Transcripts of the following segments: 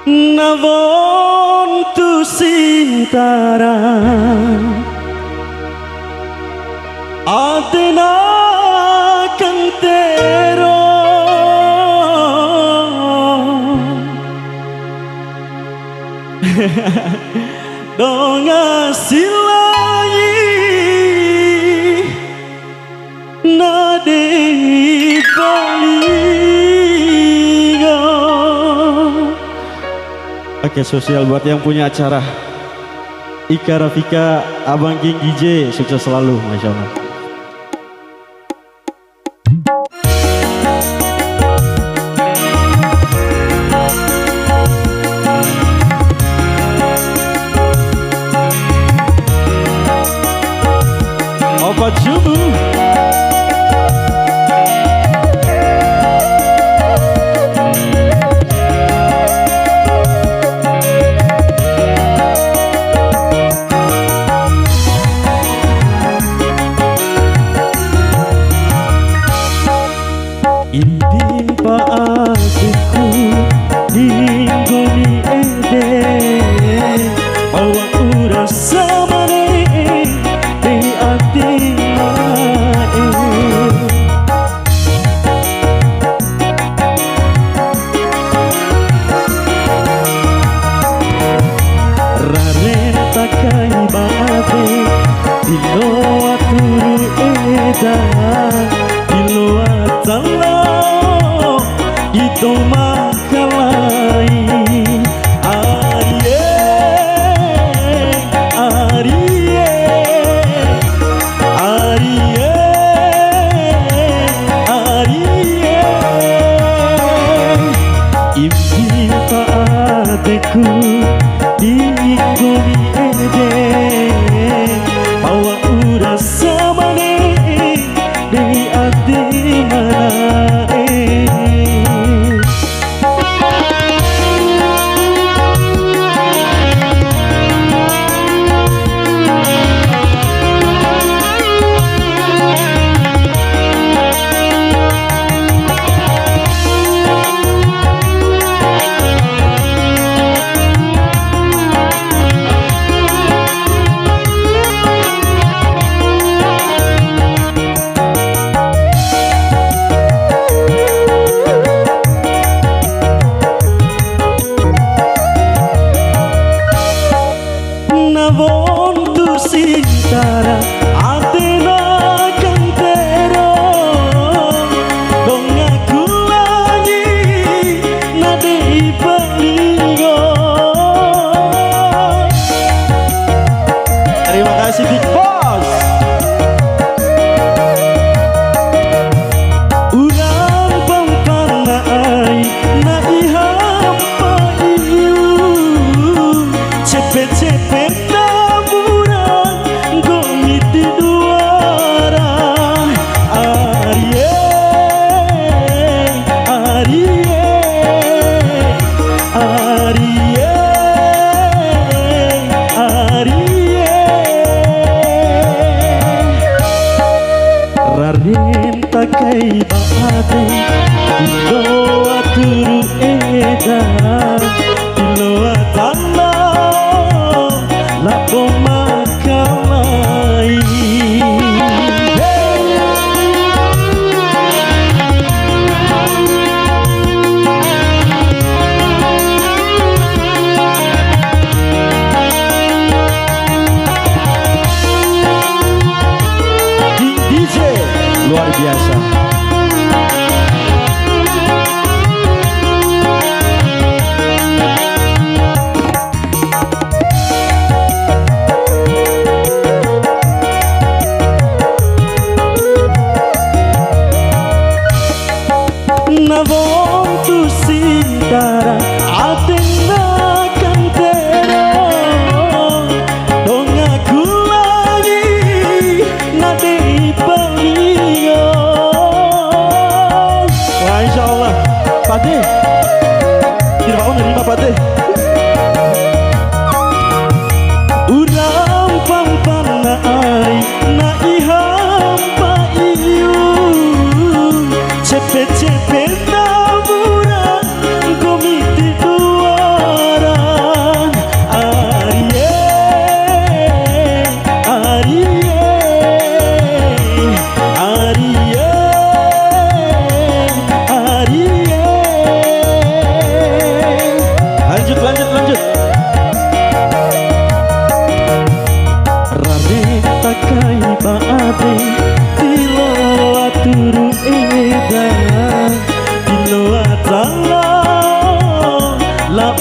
Navon tu sintara Adena cantero Donga silai Nade baligo. Oke, sosial buat yang punya acara Ika Rafika, Abang King DJ, sukses selalu, Masya Allah. Opa Jubu Indi paatiku Ninggoni ede Bawa urasa mane Di ati mae Raren takai baate Dilo aturu eda Dilo atala Ito makalai Arie Arie Arie Arie Impi paadeku Ingoni ede Bawa urasa mane Di ati manae Navon tu sintara Adena cantero Dong aku lagi Nade baligo. Terima kasih Big Boss. Ulang pampanai na ihampa iu cepet-cepet Raren takai baate Dilo aturu eda Dilo atana Lapo makalai DJ luar biasa.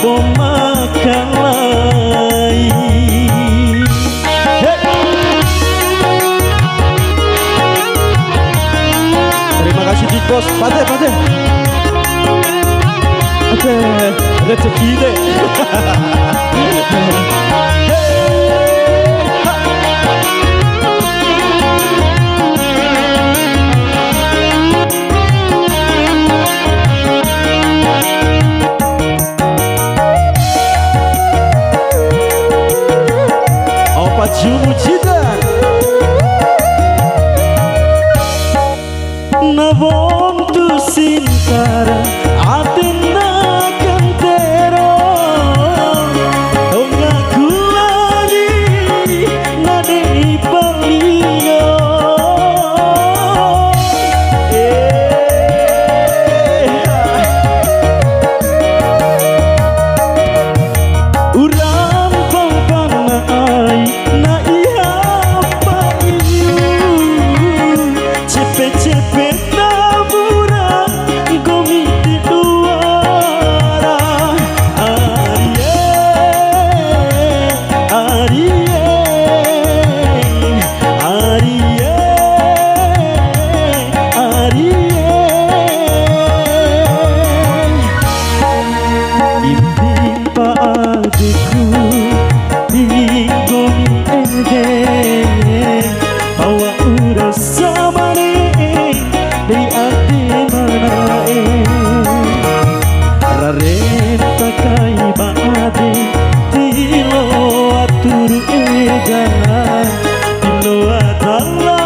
pemakalai. Terima kasih Dikos, Pate. Oke, rezeki deh. Opa Jumu Cidan Nabong tu sintara Atina kantero Tonga kulani Nadei palino Uram pampanai Na iha painyu Cepe-cepe nabura Gomiti duara Adikku di gomi ede bawa uras samane di ati manae raren takai baade tilo aturu eda tilo adala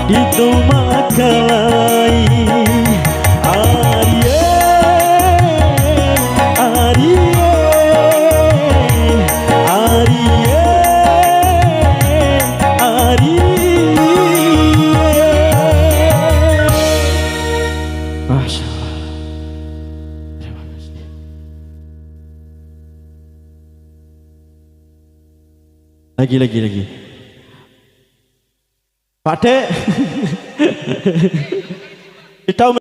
itu makalai Masya Allah. Terima kasih. Lagi. Pak Dek. Kita